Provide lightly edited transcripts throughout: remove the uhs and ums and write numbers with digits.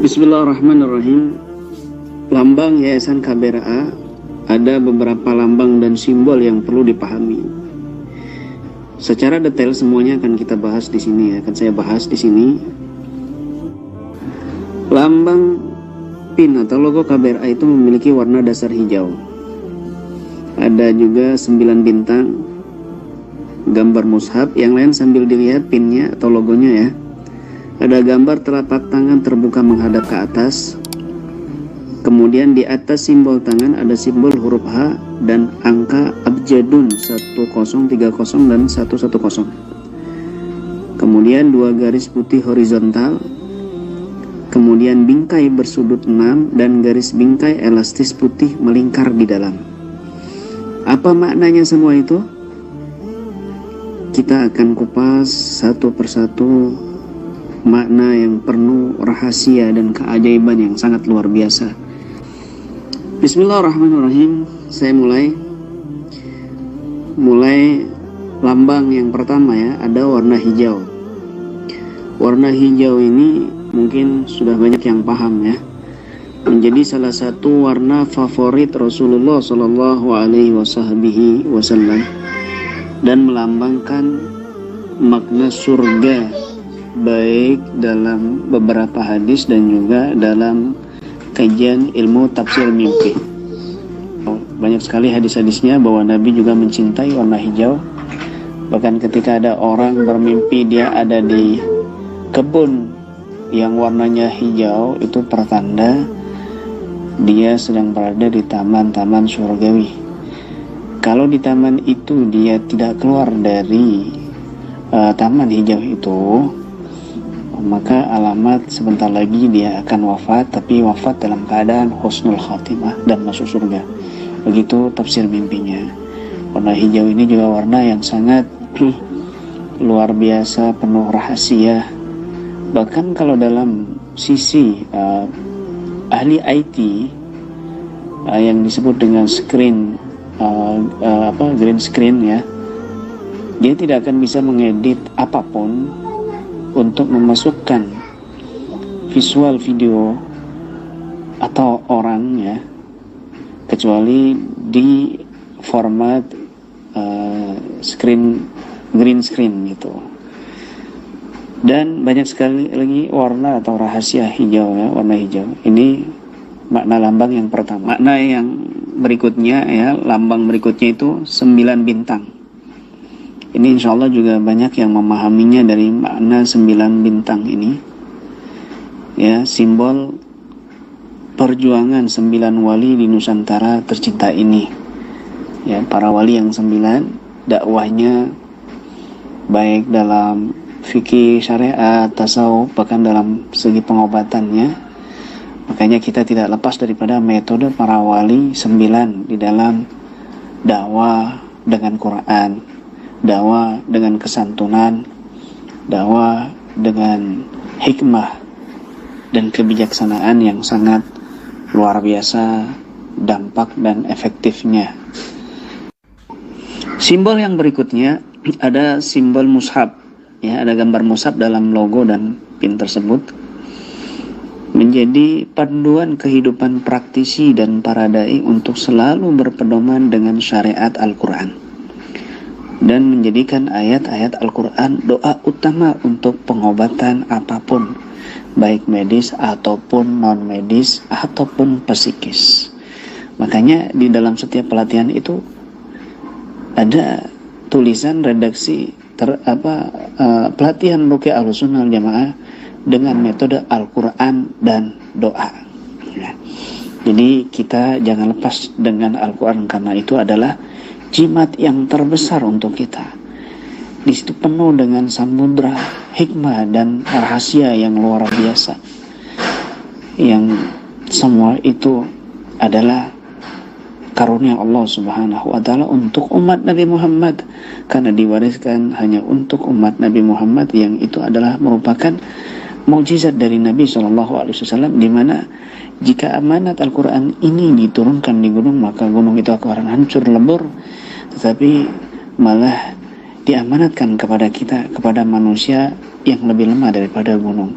Bismillahirrahmanirrahim. Lambang Yayasan KBRA, ada beberapa lambang dan simbol yang perlu dipahami. Secara detail semuanya akan kita bahas di sini, akan saya bahas di sini. Lambang PIN atau logo KBRA itu memiliki warna dasar hijau. Ada juga 9 bintang, gambar mushaf, yang lain sambil dilihat pinnya atau logonya ya. Ada gambar telapak tangan terbuka menghadap ke atas. Kemudian di atas simbol tangan ada simbol huruf H dan angka abjadun 1030 dan 110. Kemudian 2 garis putih horizontal. Kemudian bingkai bersudut 6 dan garis bingkai elastis putih melingkar di dalam. Apa maknanya semua itu? Kita akan kupas satu persatu makna yang penuh rahasia dan keajaiban yang sangat luar biasa. Bismillahirrahmanirrahim. Saya mulai lambang yang pertama ya, ada warna hijau. Warna hijau ini mungkin sudah banyak yang paham ya, menjadi salah satu warna favorit Rasulullah Shallallahu Alaihi Wasallam dan melambangkan makna surga, baik dalam beberapa hadis dan juga dalam kajian ilmu tafsir mimpi. Banyak sekali hadis-hadisnya bahwa Nabi juga mencintai warna hijau. Bahkan ketika ada orang bermimpi dia ada di kebun yang warnanya hijau, itu pertanda dia sedang berada di taman-taman surgawi. Kalau di taman itu dia tidak keluar dari taman hijau itu, maka alamat sebentar lagi dia akan wafat, tapi wafat dalam keadaan husnul khatimah dan masuk surga. Begitu tafsir mimpinya. Warna hijau ini juga warna yang sangat luar biasa, penuh rahasia. Bahkan kalau dalam sisi ahli IT yang disebut dengan green screen ya, dia tidak akan bisa mengedit apapun untuk memasukkan visual video atau orang ya, kecuali di format green screen gitu. Dan banyak sekali lagi warna atau rahasia hijau ya, warna hijau. Ini makna lambang yang pertama. Makna yang berikutnya ya, lambang berikutnya itu 9 bintang. Ini insya Allah juga banyak yang memahaminya dari makna 9 bintang ini. Ya, simbol perjuangan 9 wali di Nusantara tercinta ini. Ya, para wali yang 9, dakwahnya baik dalam fikih syariat, tasawuf, bahkan dalam segi pengobatannya. Makanya kita tidak lepas daripada metode para wali 9 di dalam dakwah dengan Quran, dakwah dengan kesantunan, dakwah dengan hikmah dan kebijaksanaan yang sangat luar biasa dampak dan efektifnya. Simbol yang berikutnya ada simbol mushaf ya, ada gambar mushaf dalam logo dan PIN tersebut, menjadi panduan kehidupan praktisi dan para dai untuk selalu berpedoman dengan syariat Al-Quran dan menjadikan ayat-ayat Al-Quran doa utama untuk pengobatan apapun, baik medis ataupun non-medis ataupun psikis. Makanya di dalam setiap pelatihan itu ada tulisan redaksi pelatihan Ruqyah Ahlussunnah wal Jamaah dengan metode Al-Quran dan doa ya. Jadi kita jangan lepas dengan Al-Quran, karena itu adalah jimat yang terbesar untuk kita. Di situ penuh dengan samudra hikmah dan rahasia yang luar biasa, yang semua itu adalah karunia Allah Subhanahu wa Ta'ala untuk umat Nabi Muhammad, karena diwariskan hanya untuk umat Nabi Muhammad, yang itu adalah merupakan mukjizat dari Nabi SAW, di mana jika amanat Al-Quran ini diturunkan di gunung, maka gunung itu akan hancur lebur. Tetapi malah diamanatkan kepada kita, kepada manusia yang lebih lemah daripada gunung.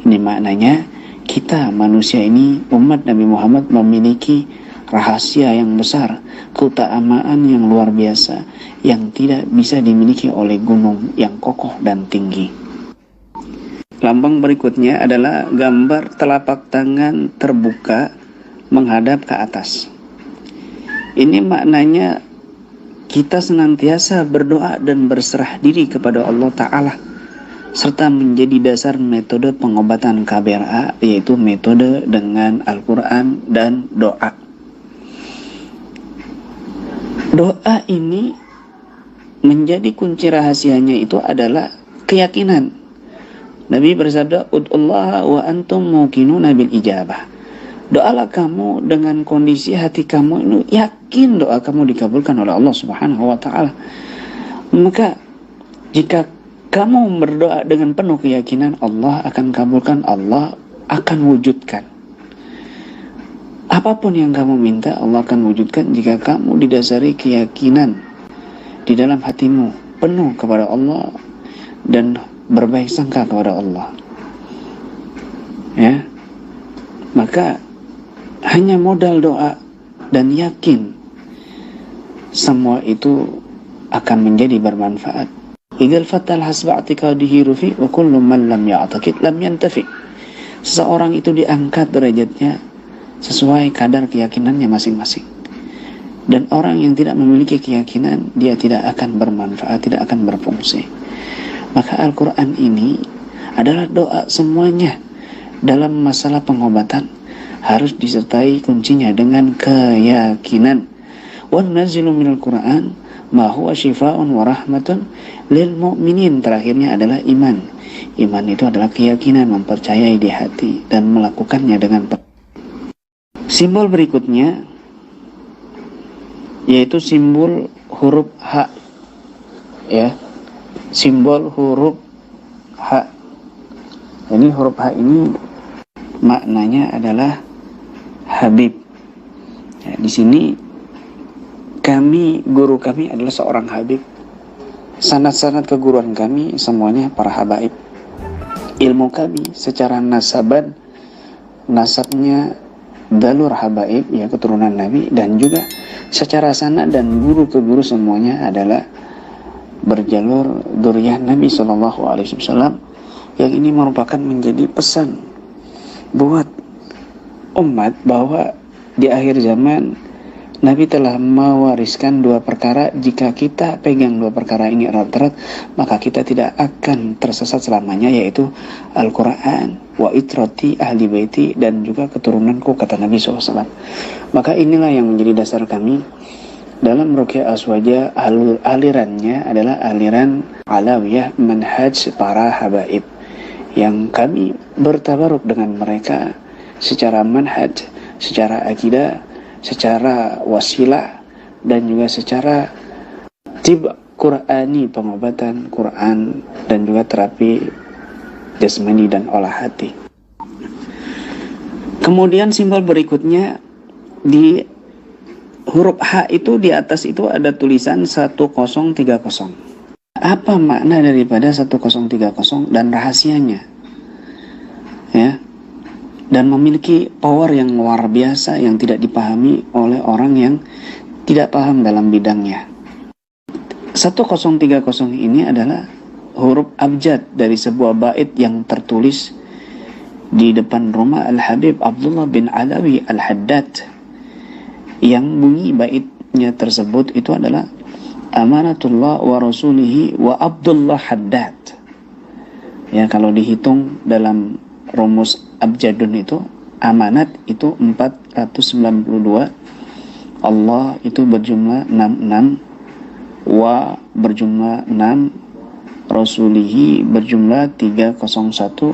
Ini maknanya kita manusia ini, umat Nabi Muhammad, memiliki rahasia yang besar, keutamaan yang luar biasa, yang tidak bisa dimiliki oleh gunung yang kokoh dan tinggi. Lambang berikutnya adalah gambar telapak tangan terbuka menghadap ke atas. Ini maknanya kita senantiasa berdoa dan berserah diri kepada Allah Ta'ala, serta menjadi dasar metode pengobatan KBRA, yaitu metode dengan Al-Quran dan doa. Doa ini menjadi kunci rahasianya itu adalah keyakinan. Nabi bersabda, "Ud'ullaha wa antum muqinuna bil ijabah." Doalah kamu dengan kondisi hati kamu ini yakin doa kamu dikabulkan oleh Allah Subhanahu wa taala. Maka jika kamu berdoa dengan penuh keyakinan, Allah akan kabulkan, Allah akan wujudkan. Apapun yang kamu minta, Allah akan wujudkan jika kamu didasari keyakinan di dalam hatimu penuh kepada Allah dan berbaik sangka kepada Allah. Ya. Maka hanya modal doa dan yakin, semua itu akan menjadi bermanfaat. Idzal fatal hasba i'tiqadihi rufi wa kullu man lam ya'taqid lam yantafi. Seseorang itu diangkat derajatnya sesuai kadar keyakinannya masing-masing. Dan orang yang tidak memiliki keyakinan, dia tidak akan bermanfaat, tidak akan berfungsi. Maka Al-Quran ini adalah doa semuanya. Dalam masalah pengobatan harus disertai kuncinya dengan keyakinan. Wa nunazzilu minal Qur'an ma huwa shifaa'un wa rahmatun lil mu'minin. Terakhirnya adalah iman. Iman itu adalah keyakinan, mempercayai di hati dan melakukannya dengan simbol berikutnya yaitu simbol huruf H, ya, simbol huruf H. Ini huruf H ini maknanya adalah Habib. Ya, di sini guru kami adalah seorang Habib. Sanad-sanad keguruan kami semuanya para habaib. Ilmu kami secara nasabnya dalur habaib, ya, keturunan Nabi, dan juga secara sanad dan guru ke guru semuanya adalah berjalur dzurriyyah Nabi SAW, yang ini merupakan menjadi pesan buat umat bahwa di akhir zaman Nabi telah mewariskan dua perkara. Jika kita pegang dua perkara ini erat-erat, maka kita tidak akan tersesat selamanya, yaitu Al-Quran wa itrati ahli baiti, dan juga keturunanku, kata Nabi SAW. Maka inilah yang menjadi dasar kami dalam Ruqyah Aswaja. Alirannya adalah aliran Alawiyah, manhaj para habaib, yang kami bertabaruk dengan mereka secara manhaj, secara akidah, secara wasilah, dan juga secara tib Qur'ani, pengobatan Qur'an, dan juga terapi jasmani dan olah hati. Kemudian simbol berikutnya, di huruf H itu di atas itu ada tulisan 1030. Apa makna daripada 1030 dan rahasianya? Ya. Dan memiliki power yang luar biasa yang tidak dipahami oleh orang yang tidak paham dalam bidangnya. 1030 ini adalah huruf abjad dari sebuah bait yang tertulis di depan rumah Al-Habib Abdullah bin Alawi Al-Haddad, yang bunyi baitnya tersebut itu adalah amanatullah wa rasulihi wa Abdullah Haddad. Ya, kalau dihitung dalam rumus abjadun itu, amanat itu 492, Allah itu berjumlah 66, wa berjumlah 6, rasulihi berjumlah 301,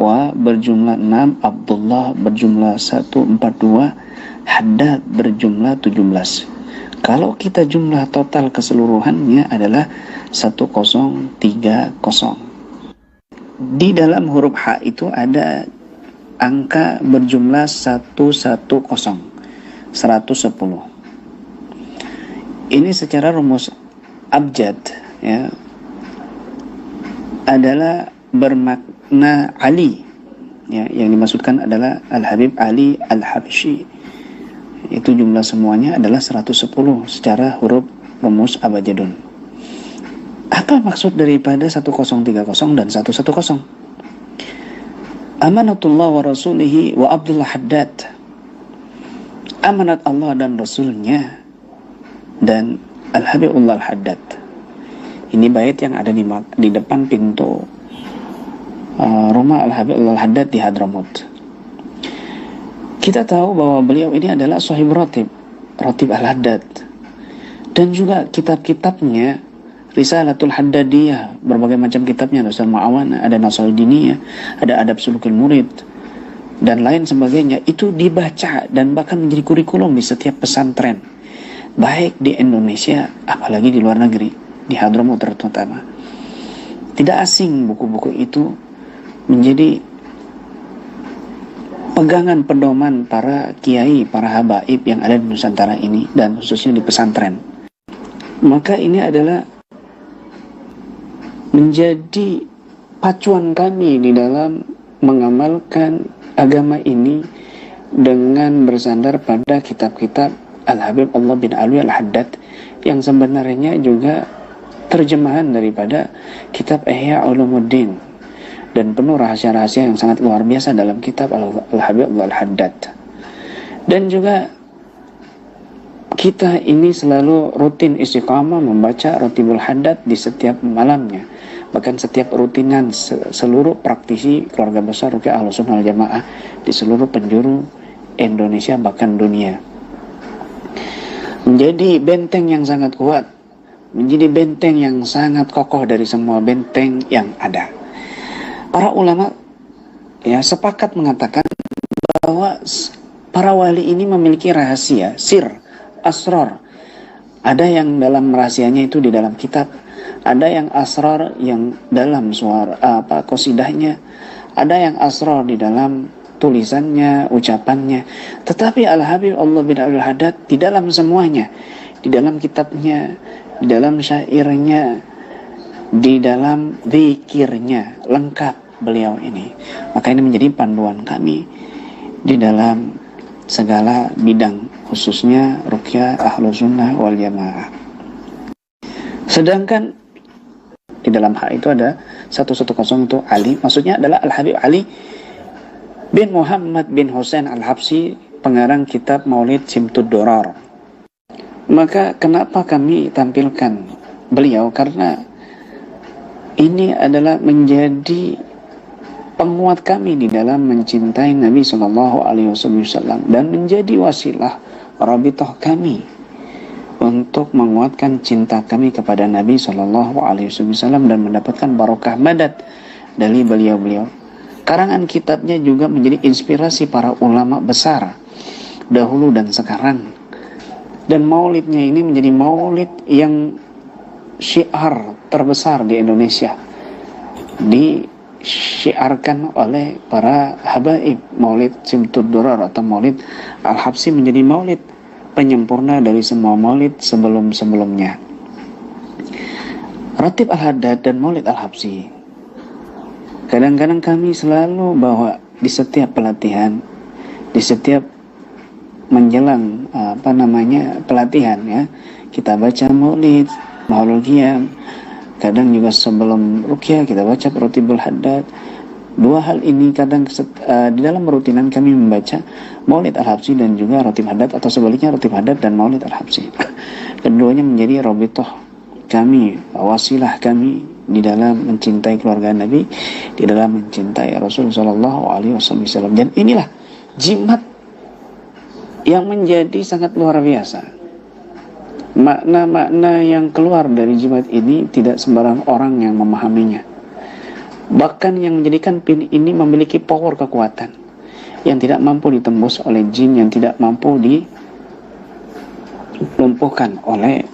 wa berjumlah 6, Abdullah berjumlah 142, Haddad berjumlah 17. Kalau kita jumlah total keseluruhannya adalah 1030. Di dalam huruf H itu ada angka berjumlah 110. Ini secara rumus abjad ya adalah bermakna Ali ya, yang dimaksudkan adalah Al-Habib Ali Al-Habsyi. Itu jumlah semuanya adalah 110 secara huruf rumus abjadun. Apa maksud daripada 1030 dan 110? Amanatullah wa rasulihi wa Abdullah Haddad. Amanat Allah dan Rasulnya dan Al-Habibullah Al-Haddad. Ini bait yang ada di depan pintu rumah Al-Habibullah Al-Haddad di Hadramut. Kita tahu bahwa beliau ini adalah sahib Ratib Al-Haddad, dan juga kitab-kitabnya Risalatul Haddadiyah, berbagai macam kitabnya, Rasul Ma'awana, ada Nasal Diniyah, ada Adab Sulukul Murid dan lain sebagainya. Itu dibaca dan bahkan menjadi kurikulum di setiap pesantren, baik di Indonesia apalagi di luar negeri, di Hadramut terutama. Tidak asing buku-buku itu menjadi pegangan pedoman para kiai, para habaib yang ada di Nusantara ini, dan khususnya di pesantren. Maka ini adalah menjadi pacuan kami di dalam mengamalkan agama ini dengan bersandar pada kitab-kitab Al-Habib Allah bin Alwi Al-Haddad, yang sebenarnya juga terjemahan daripada kitab Ihya Ulumuddin, dan penuh rahasia-rahasia yang sangat luar biasa dalam kitab Al-Habib Allah Al-Haddad. Dan juga kita ini selalu rutin istiqamah membaca Ratibul Haddad di setiap malamnya, bahkan setiap rutinan seluruh praktisi keluarga besar Ruqyah Ahlussunnah wal Jamaah di seluruh penjuru Indonesia bahkan dunia. Menjadi benteng yang sangat kuat, menjadi benteng yang sangat kokoh dari semua benteng yang ada. Para ulama ya sepakat mengatakan bahwa para wali ini memiliki rahasia, sir, asrar. Ada yang dalam rahasianya itu di dalam kitab, ada yang asrar yang dalam suara qasidahnya, ada yang asrar di dalam tulisannya, ucapannya. Tetapi Al-Habib Allah bin Abdul Haddad di dalam semuanya, di dalam kitabnya, di dalam syairnya, di dalam zikirnya, lengkap beliau ini. Maka ini menjadi panduan kami di dalam segala bidang, khususnya Ruqyah Ahlussunnah wal Jamaah. Sedangkan di dalam hal itu ada 110 itu Ali, maksudnya adalah Al-Habib Ali bin Muhammad bin Husain Al-Habsyi, pengarang kitab Maulid Simtud Durar. Maka kenapa kami tampilkan beliau? Karena ini adalah menjadi penguat kami di dalam mencintai Nabi SAW dan menjadi wasilah rabithah kami untuk menguatkan cinta kami kepada Nabi SAW dan mendapatkan barokah madad dari beliau-beliau. Karangan kitabnya juga menjadi inspirasi para ulama besar dahulu dan sekarang. Dan maulidnya ini menjadi maulid yang syiar terbesar di Indonesia, disyiarkan oleh para habaib. Maulid Simtud Durar atau Maulid Al-Habsyi menjadi maulid penyempurna dari semua maulid sebelum-sebelumnya. Ratib Al-Haddad dan Maulid Al-Habsyi, kadang-kadang kami selalu bawa di setiap pelatihan, di setiap menjelang pelatihan ya, kita baca maulid, maulul qiyam. Kadang juga sebelum ruqyah kita baca Ratibul Haddad. Dua hal ini kadang di dalam rutinan kami membaca Maulid Al-Habsyi dan juga Ratib Haddad, atau sebaliknya Ratib Haddad dan Maulid Al-Habsyi. Keduanya menjadi rabithah kami, wasilah kami di dalam mencintai keluarga Nabi, di dalam mencintai Rasulullah SAW. Dan inilah jimat yang menjadi sangat luar biasa. Makna-makna yang keluar dari jimat ini tidak sembarang orang yang memahaminya. Bahkan yang menjadikan pin ini memiliki power, kekuatan yang tidak mampu ditembus oleh jin, yang tidak mampu dilumpuhkan oleh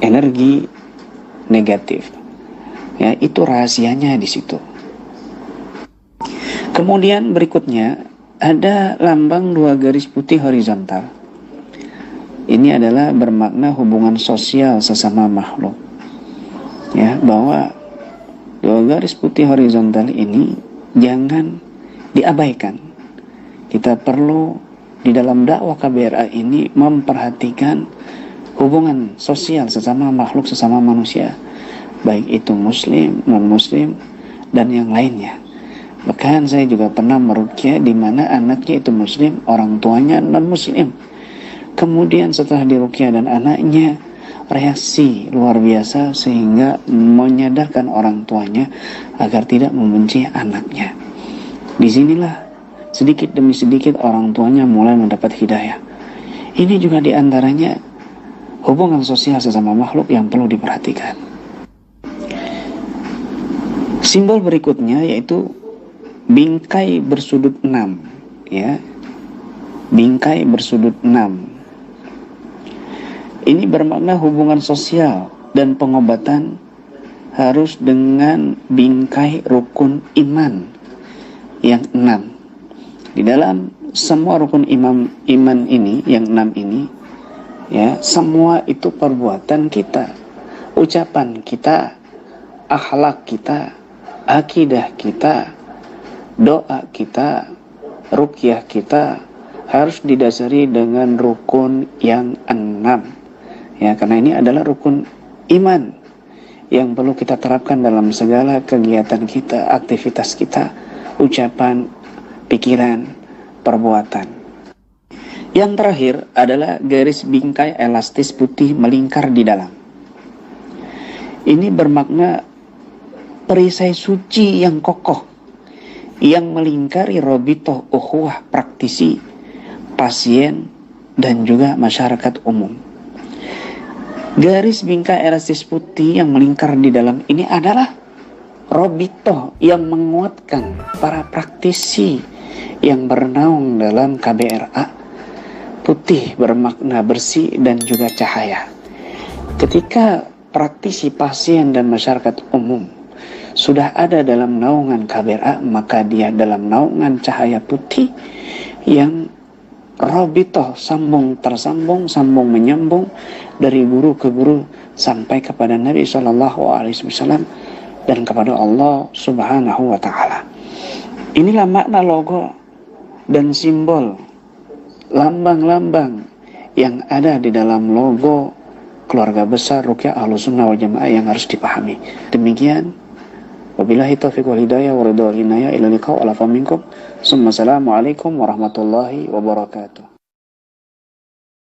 energi negatif. Ya, itu rahasianya di situ. Kemudian berikutnya ada lambang 2 garis putih horizontal. Ini adalah bermakna hubungan sosial sesama makhluk. Ya, bahwa 2 garis putih horizontal ini jangan diabaikan. Kita perlu di dalam dakwah KBRA ini memperhatikan hubungan sosial sesama makhluk, sesama manusia, baik itu muslim, non-muslim, dan yang lainnya. Bahkan saya juga pernah meruqyah di mana anaknya itu muslim, orang tuanya non-muslim. Kemudian setelah diruqyah dan anaknya, reaksi luar biasa sehingga menyadarkan orang tuanya agar tidak membenci anaknya. Disinilah sedikit demi sedikit orang tuanya mulai mendapat hidayah. Ini juga diantaranya hubungan sosial sesama makhluk yang perlu diperhatikan. Simbol berikutnya yaitu bingkai bersudut 6, ya. Bingkai bersudut 6. Ini bermakna hubungan sosial dan pengobatan harus dengan bingkai rukun iman yang 6. Di dalam semua rukun iman ini, yang 6 ini, ya, semua itu perbuatan kita, ucapan kita, akhlak kita, akidah kita, doa kita, ruqyah kita harus didasari dengan rukun yang 6. Ya, karena ini adalah rukun iman yang perlu kita terapkan dalam segala kegiatan kita, aktivitas kita, ucapan, pikiran, perbuatan. Yang terakhir adalah garis bingkai elastis putih melingkar di dalam. Ini bermakna perisai suci yang kokoh yang melingkari robitoh ukhuwah praktisi, pasien, dan juga masyarakat umum. Garis bingkai elastis putih yang melingkar di dalam ini adalah robitoh yang menguatkan para praktisi yang bernaung dalam KBRA. Putih bermakna bersih dan juga cahaya. Ketika praktisi, pasien, dan masyarakat umum sudah ada dalam naungan KBRA, maka dia dalam naungan cahaya putih yang robitoh, sambung tersambung, sambung menyambung dari guru ke guru sampai kepada Nabi SAW dan kepada Allah Subhanahu wa Ta'ala. Inilah makna logo dan simbol, lambang-lambang yang ada di dalam logo keluarga besar Ruqyah Ahlussunnah wal Jamaah yang harus dipahami. Demikian. Wabillahi taufiq wal hidayah wa ridha wal inayah ila liqa wa ala faminkum. Assalamualaikum warahmatullahi wabarakatuh.